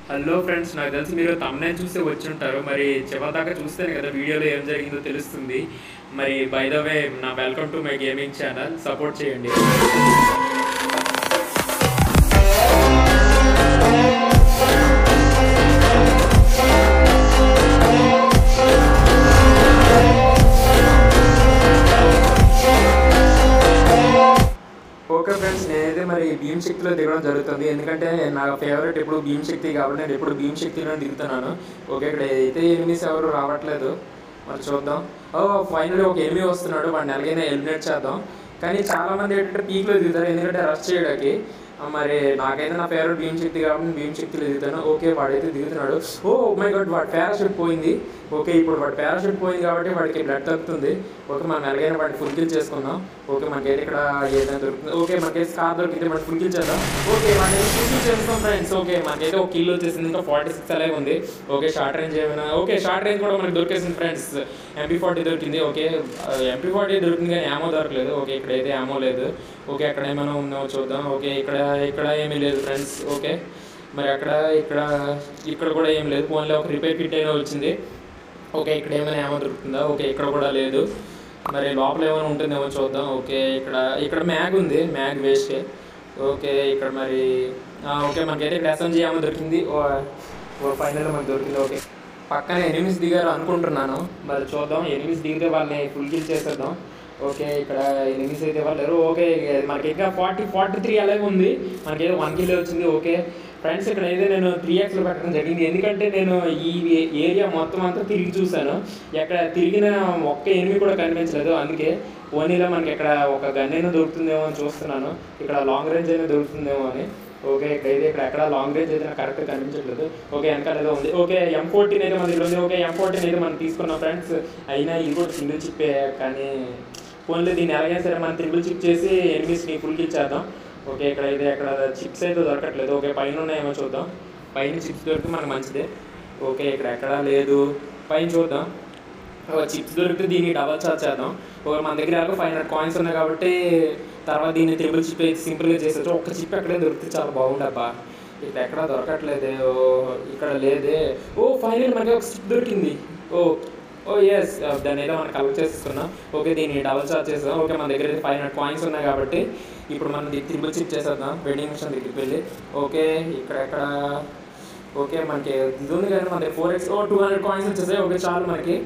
Hello friends, నాకు తెలిసి మీరు తమ్నైల్ చూస్తే వచ్చి ఉంటారు. మరి చివరిదాకా చూస్తేనే కదా వీడియోలో ఏం జరిగిందో తెలుస్తుంది. మరి బై ద వే, నా welcome to my gaming channel, support చేయండి. ఓకే ఫ్రెండ్స్, నేనైతే మరి భీమ్ శక్తిలో దిగడం జరుగుతుంది. ఎందుకంటే నా ఫేవరెట్ ఎప్పుడు భీమ్ శక్తి కాబట్టి నేను ఎప్పుడు భీమ్ శక్తిలో దిగుతున్నాను. ఓకే, ఇక్కడ అయితే ఎనిమిస్ ఎవరు రావట్లేదు, మరి చూద్దాం. ఫైనల్లీ ఒక ఎనిమి వస్తున్నాడు, వాడిని ఎలాగైనా ఎలిమినేట్ చేద్దాం. కానీ చాలామంది ఏంటంటే పీక్లో దిగుతారు, ఎందుకంటే రష్ చేయడానికి. మరి నాకైతే నా ఫేవరెట్ భీమ్ శక్తి కాబట్టి భీమ్ శక్తిలో దిగుతాను. ఓకే, వాడైతే దిగుతున్నాడు. ఓ మై గాడ్, వాడి పారాషూట్ పోయింది. ఓకే, ఇప్పుడు వాడి పారాషూట్ పోయింది కాబట్టి వాడికి బ్లడ్ తగ్గుతుంది. ఓకే, మనం ఎలాగైనా వాడిని ఫుల్ కిల్ చేసుకుందాం. ఓకే, మనకైతే ఇక్కడ ఏదైనా దొరుకుతుంది. ఓకే, మనకైతే స్కార్ దొరికితే మనం ఫుల్ కిల్ చేద్దాం. ఓకే, వాడిని ఫుల్ కిల్ చేస్తాం ఫ్రెండ్స్. ఓకే, మనకైతే ఒక కిల్ వచ్చేసింది, ఇంకా 46 అలాగే ఉంది. ఓకే, షార్ట్ రేంజ్ ఏమైనా. ఓకే, షార్ట్ రేంజ్ కూడా మనకి దొరికేసింది ఫ్రెండ్స్. MP40 దొరికింది. ఓకే, MP40 దొరికింది కానీ యామో దొరకలేదు. ఓకే, ఇక్కడైతే యామో లేదు. ఓకే, అక్కడ ఏమైనా ఉందో చూద్దాం. ఓకే, ఇక్కడ ఏమీ లేదు ఫ్రెండ్స్. ఓకే, మరి ఇక్కడ కూడా ఏం లేదు, ఓన్లీ ఒక రిపేర్ కిట్ అయినా వచ్చింది. ఓకే, ఇక్కడ ఏమైనా ఏమో దొరుకుతుందా? ఓకే, ఇక్కడ కూడా లేదు. మరి లోపల ఏమైనా ఉంటుందేమో చూద్దాం. ఓకే, ఇక్కడ మ్యాగ్ ఉంది, మ్యాగ్ వేస్టే. ఓకే, ఇక్కడ మరి ఓకే, మనకైతే ఇక్కడ SMG ఏమో దొరికింది. ఫైనల్గా మనకు దొరికింది. ఓకే, పక్కన ఎనిమిస్ దిగారు అనుకుంటున్నాను, మరి చూద్దాం. ఎనిమిస్ దిగితే వాళ్ళని ఫుల్ కిల్ చేసేద్దాం. ఓకే, ఇక్కడ ఎనిమిస్ అయితే వాళ్ళు. ఓకే, మనకి ఇంకా 43 అలాగే ఉంది, మనకైతే 1 కిల్ వచ్చింది. ఓకే ఫ్రెండ్స్, ఇక్కడ అయితే నేను 3xలో పెట్టడం జరిగింది, ఎందుకంటే నేను ఈ ఏరియా మొత్తం అంతా తిరిగి చూశాను, ఎక్కడ తిరిగిన ఒక్క ఎనిమి కూడా కనిపించలేదు. అందుకే ఓనీలో మనకి ఇక్కడ ఒక గన్ అయినా దొరుకుతుందేమో అని చూస్తున్నాను, ఇక్కడ లాంగ్ రేంజ్ అయినా దొరుకుతుందేమో అని. ఓకే, ఇక్కడ ఎక్కడ లాంగ్ రేంజ్ అయితే నాకు కరెక్ట్గా కనిపించట్లేదు. ఓకే, వెనకాల ఏదో ఉంది. ఓకే, M14 అయితే మన దగ్గర ఉంది. ఓకే, M14 అయితే మనం తీసుకున్నాం ఫ్రెండ్స్. అయినా ఇది కూడా సింగిల్ చిప్పే, కానీ ఫోన్లో దీన్ని ఎలాగైనా సరే మనం త్రిబుల్ చిప్ చేసి ఎనిమిస్ని ఫుల్ కిల్ చేద్దాం. ఓకే, ఇక్కడ చిప్స్ అయితే దొరకట్లేదు. ఓకే, పైన ఉన్నాయేమో చూద్దాం. పైన చిప్స్ దొరికితే మనకు మంచిదే. ఓకే, ఇక్కడ ఎక్కడా లేదు, పైన చూద్దాం. చిప్స్ దొరికితే దీన్ని డబల్ చార్జ్ చేద్దాం. మన దగ్గర 500 కాయిన్స్ ఉన్నాయి కాబట్టి తర్వాత దీన్ని త్రిబుల్ చిప్ అయితే సింపుల్గా చేసేచ్చు. ఒక్క చిప్ ఎక్కడే దొరికితే చాలా బాగుండబ్బా. ఇక్కడ ఎక్కడా దొరకట్లేదే. ఇక్కడ లేదే. ఫైనల్ మనకి ఒక చిప్ దొరికింది. ఎస్, దాన్ని ఏదో మనం కలెక్ట్ చేసుకున్నాం. ఓకే, దీన్ని డబల్ చార్జ్ చేస్తాం. ఓకే, మన దగ్గర 500 కాయిన్స్ ఉన్నాయి కాబట్టి ఇప్పుడు మనం త్రిబుల్ చిప్ చేసేద్దాం వెడ్డింగ్ మిషన్ దగ్గరికి వెళ్ళి. ఓకే, ఇక్కడ ఓకే, మనకి ఇది ఉంది కానీ మన దగ్గర 4x 200 కాయిన్స్ వచ్చేసాయి. ఓకే, చాలు మనకి.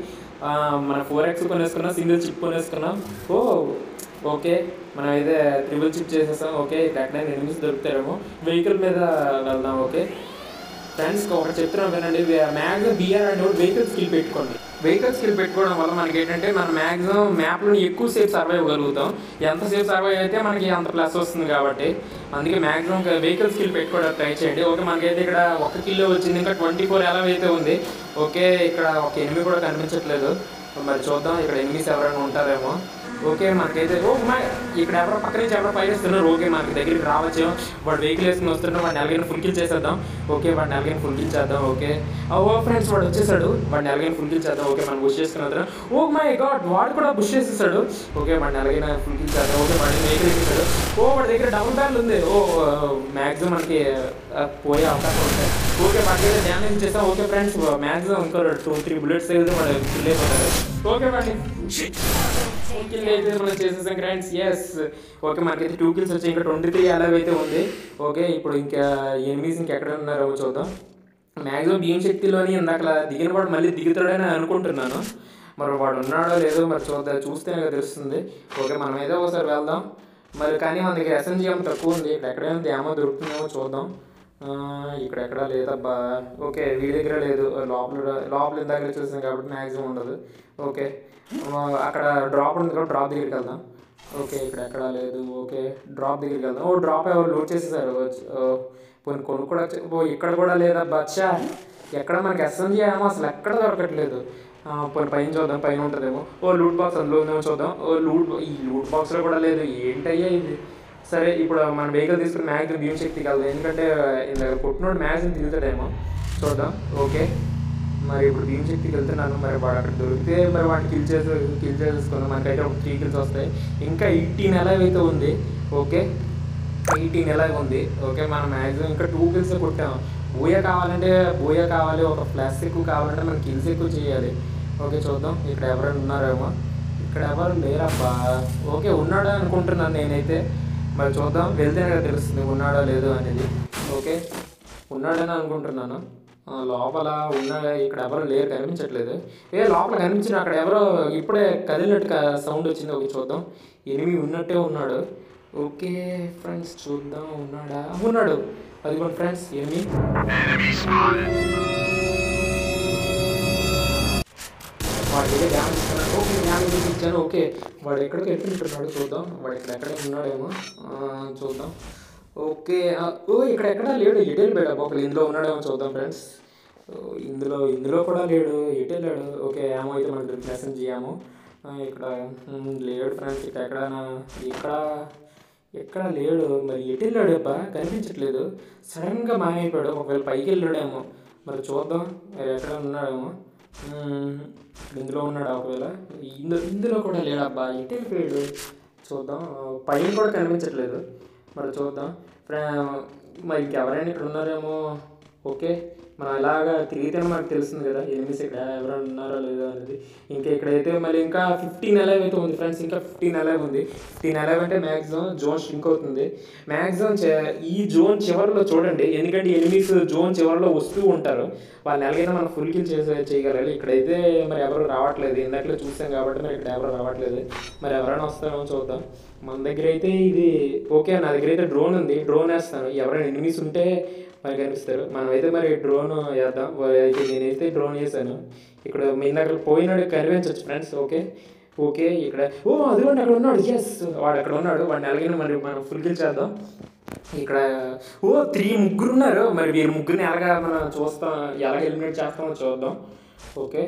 మన 4x కొనేసుకున్నాం, సింగిల్ చిప్ కొనేసుకున్నాం. ఓకే, మనం అయితే త్రిబుల్ చిప్ చేసేస్తాం. ఓకే, ఇక్కడ ఎక్కడైనా ఎనిమిస్ దొరుకుతారేమో, వెహికల్ మీద వెళ్దాం. ఓకే ఫ్రెండ్స్, ఒకటి చెప్తున్నాం వినండి, మ్యాక్సిమం BR అంటే వెహికల్ స్కిల్ పెట్టుకోండి. వెహికల్ స్కిల్ పెట్టుకోవడం వల్ల మనకి ఏంటంటే మనం మ్యాక్సిమం మ్యాప్లో ఎక్కువసేపు సర్వైవ్ అవ్వగలుగుతాం. ఎంతసేపు సర్వైవ్ అయితే మనకి అంత ప్లస్ వస్తుంది కాబట్టి అందుకే మ్యాక్సిమం వెహికల్ స్కిల్ పెట్టుకోవడానికి ట్రై చేయండి. ఓకే, మనకైతే ఇక్కడ 1 కిలో వచ్చింది, ఇంకా 24 ఎలా అయితే ఉంది. ఓకే, ఇక్కడ ఒక ఎనిమి కూడా కనిపించట్లేదు, మరి చూద్దాం ఇక్కడ ఎనిమిస్ ఎవరైనా ఉంటారేమో. ఓకే, మనకైతే ఇక్కడ ఎవరో పక్క నుంచి ఎవరో పైన వస్తున్నారు. ఓకే, మనకి దగ్గరికి రావచ్చు. వాడు వెహికల్ వేసుకుని వస్తున్నాడు, వాడిని ఎలాగైనా ఫుల్ కిల్ చేసేద్దాం. ఓకే, వాడిని ఎలాగైనా ఫుల్ కిల్ చేద్దాం. ఓకే, ఫ్రెండ్స్, వాడు వచ్చేసాడు, వాడిని ఎలాగైనా ఫుల్ కిల్ చేద్దాం. ఓకే, మనం బుష్ చేసుకుని వద్దాం. మై గాడ్, వాడు కూడా బుష్ చేసేసాడు. ఓకే, వాడిని ఎలాగైనా ఫుల్ కిల్ చేద్దాం. ఓకే, వాడిని వెహికల్ వేసేసాడు. వాడి దగ్గర డబుల్ బ్యాల్ ఉంది. మ్యాక్సిమం మనకి పోయే అవకాశం ఉంటాయి. ఓకే, వాడికి డ్యామేజ్ చేస్తాం. ఓకే ఫ్రెండ్స్, మ్యాక్సిమం ఇంకా 2-3 బుల్లెట్స్ అయితే వాడు కిల్ అయిపోతారు. ఓకే, వాడిని కిల్ అయితే మనం చేసేసాం ఫ్రెండ్స్. ఎస్, ఓకే, మనకైతే 2 కిల్స్ వచ్చాయి, ఇంకా 23 అలాగైతే ఉంది. ఓకే, ఇప్పుడు ఇంకా ఎనిమిస్ ఇంకెక్కడ ఉన్నారో చూద్దాం. మ్యాక్సిమం భీమ్ శక్తిలోని ఇందాక దిగిన వాడు మళ్ళీ దిగుతాడని అనుకుంటున్నాను, మరి వాడు ఉన్నాడో లేదో మరి చూస్తేనే తెలుస్తుంది. ఓకే, మనం ఏదో ఒకసారి వెళ్దాం మరి. కానీ మన దగ్గర SMG తక్కువ ఉంది, ఇక్కడ ఎక్కడైనా ఏమో దొరుకుతుందేమో చూద్దాం. ఇక్కడ ఎక్కడా లేదబ్బా. ఓకే, వీడి దగ్గర లేదు, లోపల ఇందాక చూసాం కాబట్టి మ్యాక్సిమం ఉండదు. ఓకే, అక్కడ డ్రాప్ ఉంది కాబట్టి డ్రాప్ దగ్గరికి వెళ్దాం. ఓకే, ఇక్కడ ఎక్కడా లేదు. ఓకే, డ్రాప్ దగ్గరికి వెళ్దాం. డ్రాప్ ఎవరు లోడ్ చేసేసారు, కొనుక్కోవచ్చు. ఇక్కడ కూడా లేదబ్బా. అచ్చా, ఎక్కడ మనకి SMG ఏమో అసలు ఎక్కడ దొరకట్లేదు. పైన చూద్దాం, పైన ఉంటుందేమో. లూట్ బాక్స్ అందులో ఉందేమో చూద్దాం. ఈ లూట్ బాక్స్లో కూడా లేదు, ఏంటయ్యా ఇది. సరే, ఇప్పుడు మన వెహికల్ తీసుకుని మ్యాక్సిమం భీమ్ శక్తికి వెళ్దాం, ఎందుకంటే ఇందాక కొట్టినోడు మ్యాక్సిమం తిరుగుతాడేమో చూద్దాం. ఓకే, మరి ఇప్పుడు భీమ్ శక్తికి వెళ్తున్నాను, మరి వాడు అక్కడ దొరికితే మరి వాడిని కిల్ చేసేసుకున్నాం. మనకైతే ఒక 3 కిల్స్ వస్తాయి, ఇంకా 18 ఎలాగైతే ఉంది. ఓకే, 18 ఎలాగ ఉంది. ఓకే, మనం మ్యాక్సిమం ఇంకా 2 కిల్స్ కొట్టాము. బూయ కావాలి, ఒక ప్లస్ ఎక్కువ కావాలంటే మనం కిల్స్ ఎక్కువ చేయాలి. ఓకే చూద్దాం ఇక్కడ ఎవరైనా ఉన్నారేమో. ఇక్కడ ఎవరు లేరబ్బా. ఓకే ఉన్నాడా అనుకుంటున్నాను నేనైతే. మరి చూద్దాం, వెళ్తేనే కదా తెలుస్తుంది ఉన్నాడా లేదో అనేది. ఓకే ఉన్నాడని అనుకుంటున్నాను. లోపల ఉన్నాడా, ఇక్కడ ఎవరు లేరు, కనిపించట్లేదు. లోపల కనిపించిన అక్కడ ఎవరో ఇప్పుడే కదిలినట్టు సౌండ్ వచ్చింది. ఓకే చూద్దాం, ఎనిమిది ఉన్నట్టే ఉన్నాడు. ఓకే ఫ్రెండ్స్ చూద్దాం ఉన్నాడా, ఉన్నాడు. అదిగోండి ఫ్రెండ్స్ ఎనిమిది. వాడికి డ్యామేజ్ ఇస్తున్నాడు. ఓకే డ్యామేజ్ ఇచ్చాను. ఓకే వాడు ఎక్కడికి ఎట్టుంటున్నాడు చూద్దాం. వాడు ఎక్కడెక్కడ ఉన్నాడేమో చూద్దాం. ఓకే ఇక్కడ లేడు, ఎటు వెళ్ళిపోయాడు ఒకళ్ళు. ఇందులో ఉన్నాడేమో చూద్దాం ఫ్రెండ్స్. ఇందులో కూడా లేడు, ఎటు వెళ్ళాడు. ఓకే ఏమో అయితే మనకి మెసేజ్ చేయము. ఇక్కడ లేడు ఫ్రెండ్స్. ఎక్కడ లేడు. మరి ఎటు వెళ్ళాడు అబ్బా, కనిపించట్లేదు. సడన్గా మాయమైపోయాడు. ఒకవేళ పైకి వెళ్ళాడేమో, మరి చూద్దాం. మరి ఎక్కడ ఉన్నాడేమో. ఇందులో ఉన్నాడు. ఒకవేళ ఇందులో కూడా లేడబ్బా, ఎటు వెళ్ళిపోయాడు చూద్దాం. పైన కూడా కనిపించట్లేదు. మరి చూద్దాం. మరి ఇంకెవరైనా ఇక్కడ ఉన్నారేమో. ఓకే మనం ఇలాగా తిరిగితేనే మనకు తెలుస్తుంది కదా ఎనిమిస్ ఇక్కడ ఎవరైనా ఉన్నారో లేదో అనేది. ఇంకా ఇక్కడైతే మళ్ళీ ఇంకా 15 అయితే ఉంది ఫ్రెండ్స్. ఇంకా 15 ఉంది. 15 అంటే మ్యాక్సిమం జోన్ షింక్ అవుతుంది. మ్యాక్సిమం ఈ జోన్ చివరిలో చూడండి, ఎందుకంటే ఎనిమిస్ జోన్ చివరిలో వస్తూ ఉంటారు. వాళ్ళని ఎలాగైనా మనం ఫుల్ కిల్ చేయగలగాలి. ఇక్కడైతే మరి ఎవరు రావట్లేదు. ఇందాకలే చూసాం కాబట్టి మరి ఇక్కడ ఎవరు రావట్లేదు. మరి ఎవరైనా వస్తారో చూద్దాం. మన దగ్గర అయితే ఇది ఓకే. నా దగ్గర అయితే డ్రోన్ ఉంది, డ్రోన్ వేస్తాను. ఎవరైనా ఎనిమిస్ ఉంటే మరి కనిపిస్తారు. మనమైతే మరి డ్రోన్ వేద్దాం. నేనైతే డ్రోన్ వేసాను. ఇక్కడ మీ దగ్గర పోయినాడు కనిపించవచ్చు ఫ్రెండ్స్. ఓకే ఇక్కడ అదిగోండి అక్కడ ఉన్నాడు. ఎస్ వాడు అక్కడ ఉన్నాడు. వాడిని ఎలాగైనా మరి మనం ఫుల్ కిల్ చేద్దాం. ఇక్కడ 3 ఉన్నారు. మరి వీరు ముగ్గురిని ఎలాగ మనం చూస్తాం, ఎలాగ ఎలిమినేట్ చేస్తామో చూద్దాం. ఓకే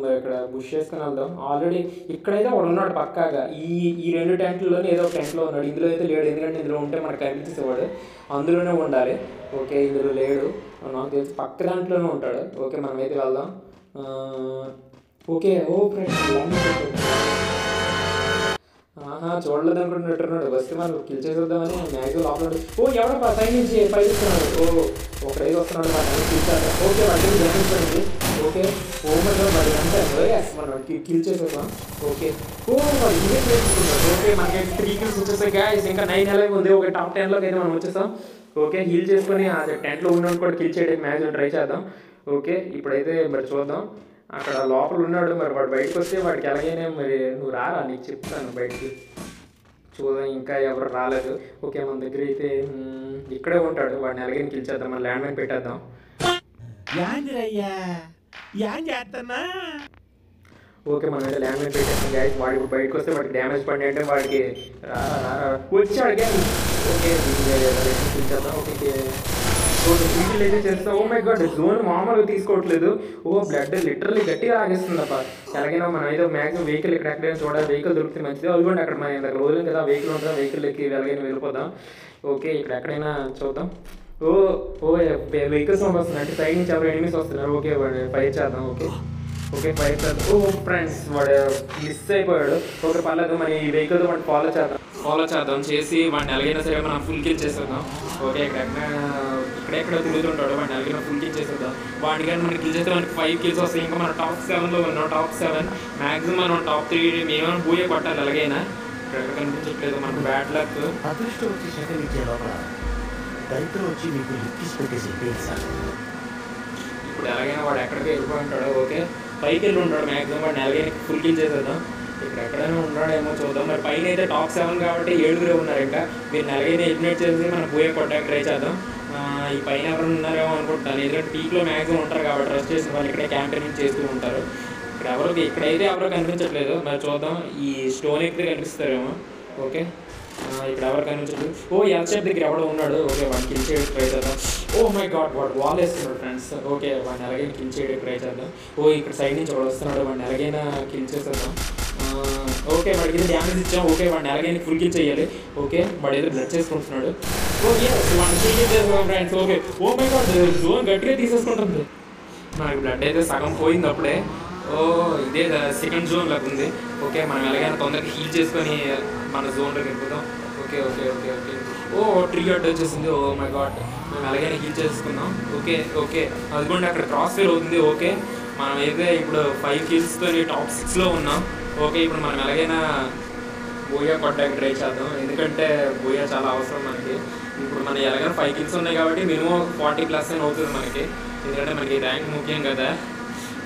మరి ఇక్కడ బుష్ చేసుకుని వెళ్దాం. ఆల్రెడీ ఇక్కడైతే వాడు ఉన్నాడు పక్కాగా. ఈ 2 టెంట్లలోనే ఏదో ఒక టెంట్లో ఉన్నాడు. ఇందులో అయితే లేడు, ఎందుకంటే ఇందులో ఉంటే మనకు కనిపించేవాడు. అందులోనే ఉండాలి. ఓకే ఇందులో లేడు నాకు తెలిసి, పక్క దాంట్లోనే ఉంటాడు. ఓకే మనమైతే వెళ్దాం. ఓకే చూడలేదు అనుకుంటున్నట్టున్నాడు. వస్తే మనం కిల్ చేసేద్దామని మ్యాక్సిమం లోపల ఎవడో సైడ్ నుంచి పైస్తున్నాడు. ఒకడైతే వస్తున్నాడు మనం కిల్చాడు. ఓకే వాటి గమనించండి. ఓకే మరి మనం కిల్ చేసేద్దాం. ఓకే ఇదే చేసుకున్నాడు. ఓకే మనకి 3 kills వచ్చేసాయి గాయ్స్. ఇంకా 9 ఉంది. ఓకే టాప్ 10లోకి అయితే మనం వచ్చేసాం. ఓకే హీల్ చేసుకొని ఆ టెంట్లో ఉన్న కూడా కిల్ చేయడానికి మ్యాక్సిమం ట్రై చేద్దాం. ఓకే ఇప్పుడైతే మరి చూద్దాం. అక్కడ లోపల ఉన్నాడు. మరి వాడు బయటకు వస్తే వాడికి ఎలాగైనా మరి నువ్వు రారా, నీకు చెప్తాను బయటికి. చూద్దాం ఇంకా ఎవరు రాలేదు. ఓకే మన దగ్గర అయితే ఇక్కడే ఉంటాడు. వాడిని ఎలాగైనా కిల్ చేద్దాం. మన ల్యాండ్ మైన్ పెట్టేద్దాం. ఓకే మనం అయితే ల్యాండ్ మైన్ పెట్టేస్తాం గాయస్. వాడు ఇప్పుడు బయటకు వస్తే వాడికి డ్యామేజ్ పడి అంటే వాడికి వచ్చాడు కానీ. ఓకే కిల్ చేద్దాం. ఓకే కిల్ అయితే చేస్తాం. మై గాడ్ జోన్ మామూలుగా తీసుకోవట్లేదు. బ్లడ్ లిటరల్లీ గట్టిగా ఆగేస్తుంది అబ్బా. ఎలాగైనా మనం అయితే మ్యాక్సిమం వెహికల్ ఇక్కడ ఎక్కడైనా చూడాలి. వెహికల్ దొరికితే మంచిది. అదిగోండి అక్కడ మన దగ్గర రోజులు కదా వెహికల్ ఉంటుంది. వెహికల్ ఎక్కి ఎలాగైనా వెళ్ళిపోదాం. ఓకే ఇక్కడ ఎక్కడైనా చూద్దాం. వెహికల్స్ వస్తున్నాయి అంటే సైడ్ నుంచి ఎవరు ఎనిమిస్ వస్తున్నారు. ఓకే వాడు ఫైర్ చేద్దాం. ఓకే ఫైర్ చేద్దాం. ఫ్రెండ్స్ వాడు మిస్ అయిపోయాడు. ఓకే పర్లేదు మరి ఈ వెహికల్తో వాడిని ఫాలో చేద్దాం. చేసి వాడిని ఎలాగైనా సరే మనం ఫుల్ కిల్ చేసేద్దాం. ఓకే ఇక్కడెక్కడ తిరుగుతుంటాడు. వాడిని ఎలాగైనా ఫుల్ కిల్ చేసేద్దాం. వాడిని కానీ మనకి కిల్ చేస్తే మనకి 5 kills వస్తాయి. ఇంకా మనం టాప్ 7లో ఉన్నాం. టాప్ 7 మ్యాక్సిమం మనం టాప్ 3 మేమేమైనా బూయే కొట్టాలి. ఎలాగైనా ఇక్కడ కనిపించట్లేదు మనకు. Bad luck. అదృష్టం వచ్చి సెకండ్ లోపల దరిద్రం వచ్చి మీకు లిక్కిస్ పెట్టేసి ఇప్పుడు ఎలాగైనా వాడు ఎక్కడికి వెళ్ళిపోయి ఉంటాడు. ఓకే పైకి వెళ్ళి ఉంటాడు. మ్యాక్సిమం వాడిని ఎలాగైనా ఫుల్ కిల్ చేసేద్దాం. ఇక్కడ ఎక్కడైనా ఉన్నాడేమో చూద్దాం. మరి పైన అయితే టాప్ 7 కాబట్టి 7 ఉన్నారు. ఇంకా మీరు ఎలాగైనా ఎలిమినేట్ చేసి మనం బూయే కొట్టడానికి ట్రై చేద్దాం. ఈ పైన ఎవరు ఉన్నారేమో అనుకుంటున్నాను, ఎందుకంటే పీక్లో మ్యాక్సిమం ఉంటారు కాబట్టి రష్ చేసిన వాళ్ళు ఇక్కడే క్యాంపెయినింగ్ చేస్తూ ఉంటారు. ఇక్కడైతే ఎవరు కనిపించట్లేదు. మరి చూద్దాం. ఈ స్టోన్ ఎక్కితే కనిపిస్తారేమో. ఓకే ఇక్కడ ఎవరు కనిపించట్లేదు. ఎల్ షేప్ దగ్గర ఎవడో ఉన్నాడు. ఓకే వాడిని కిల్ చేయడానికి ట్రై చేద్దాం. మై గాడ్ వాడు వాల్ వేస్తున్నాడు ఫ్రెండ్స్. ఓకే వాడిని ఎలాగైనా కిల్ చేయడానికి ట్రై చేద్దాం. ఇక్కడ సైడ్ నుంచి వాడు వస్తున్నాడు. వాడిని ఎలాగైనా కిల్ చేసేద్దాం. ఓకే వాడికి ఏదో డ్యామేజ్ ఇచ్చాం. ఓకే వాడిని ఎలాగైనా ఫుల్ కిల్ చేయాలి. ఓకే వాడు ఏదో బ్లడ్ చేసుకుంటున్నాడు. వాడిని ఫుల్ కిల్ చేస్తున్నాం friends. Okay my God zone గట్టిగా తీసేసుకుంటుంది. నాకు బ్లడ్ అయితే సగం పోయింది అప్పుడే. ఇదే సెకండ్ జోన్ లాగా ఉంది. ఓకే మనం ఎలాగైనా తొందరగా హీల్ చేసుకొని మన జోన్లోకి వెళ్ళిపోతాం. ఓకే ట్రీ అడ్డు వచ్చేసింది. మై గాడ్ మనం ఎలాగైనా హీల్ చేసుకుందాం. ఓకే ఓకే అదిగోండి అక్కడ క్రాస్ ఫైర్ అవుతుంది. ఓకే మనం అయితే ఇప్పుడు 5 కిల్స్తో టాప్ 6లో ఉన్నాం. ఓకే ఇప్పుడు మనం ఎలాగైనా బోయా కొట్టడానికి ట్రై చేద్దాం, ఎందుకంటే బోయా చాలా అవసరం మనకి. ఇప్పుడు మన ఎలాగైనా 5 కిల్స్ ఉన్నాయి కాబట్టి మినిమం 40+ అని అవుతుంది మనకి, ఎందుకంటే మనకి ర్యాంక్ ముఖ్యం కదా.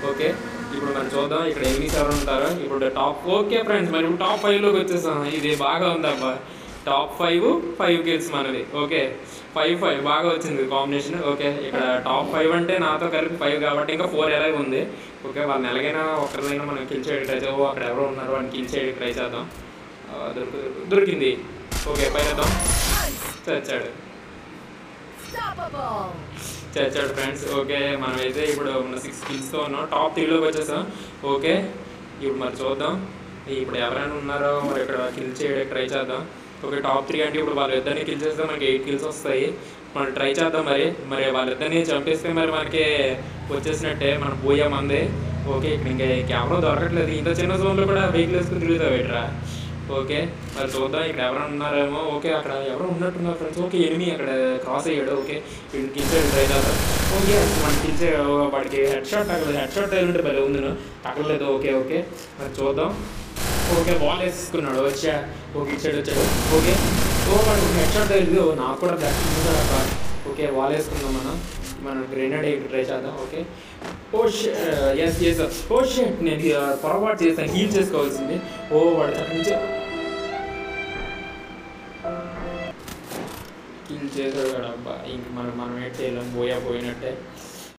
ఓకే ఇప్పుడు మనం చూద్దాం ఇక్కడ ఎనిమిస్ ఎవరు ఉంటారో. ఇప్పుడు టాప్ ఓకే ఫ్రెండ్స్ మరి టాప్ 5లోకి వచ్చేసాం. ఇది బాగా ఉందబ్బా, టాప్ 5 కిల్స్ మనది. ఓకే 5 బాగా వచ్చింది కాంబినేషన్. ఓకే ఇక్కడ టాప్ 5 అంటే నాతో కలిపి 5 కాబట్టి ఇంకా 4 ఎలాగ ఉంది. ఓకే వాళ్ళని ఎలాగైనా ఒకరినైనా మనం కిల్ చేయడానికి ట్రై చేద్దాం. అక్కడ ఎవరో ఉన్నారు వాళ్ళని కిల్ చేయడానికి ట్రై చేద్దాం. దొరికింది. ఓకే పైన చచ్చాడు ఫ్రెండ్స్. ఓకే మనమైతే ఇప్పుడు మన 6 కిల్స్తో ఉన్నాం, టాప్ 3లోకి వచ్చేసాం. ఓకే ఇప్పుడు మరి చూద్దాం ఇప్పుడు ఎవరైనా ఉన్నారో మరి ఇక్కడ కిల్ చేయడానికి ట్రై చేద్దాం. ఓకే టాప్ 3 అంటే ఇప్పుడు వాళ్ళిద్దరిని కిల్ చేస్తే మనకి 8 కిల్స్ వస్తాయి. మనం ట్రై చేద్దాం. మరి వాళ్ళిద్దరిని చంపేస్తే మరి మనకి వచ్చేసినట్టే, మనం పోయా మంది. ఓకే ఇక్కడ ఇంకా ఎవరో దొరకట్లేదు, ఇంత చిన్న జోన్లో కూడా వెహికల్ వేసుకుని తిరుగుతావు ఎట్రా. ఓకే మరి చూద్దాం ఇక్కడ ఎవరైనా ఉన్నారేమో. ఓకే అక్కడ ఎవరో ఉన్నట్టున్నారు ఫ్రెండ్స్. ఓకే ఎనిమి అక్కడ క్రాస్ అయ్యాడు. ఓకే వీడిని కిల్ చేయడం ట్రై చేద్దాం. ఓకే మనం కిల్ చేయడం, వాడికి హెడ్ షాట్ తగ్గలేదు, హెడ్ షాట్ తగిలింటే భలే ఉంది, తగ్గలేదు. ఓకే ఓకే మరి చూద్దాం. ఓకే బాల్ వేసుకున్నాడు వచ్చా. ఓకే వచ్చాడు. ఓకే వాడు హెడ్ షాట్ తగిలింది, నాకు కూడా బ్యాక్. ఓకే బాల్ వేసుకుందాం, మనం గ్రెనేడ్ ట్రై చేద్దాం. ఓకే నేను పొరపాటు చేస్తాను, హీల్ చేసుకోవాల్సింది. వాడు అక్కడి నుంచి కిల్ చేశాడు కదా అబ్బా, ఇంక మనం ఏం చేయలేం, పోయినట్టే.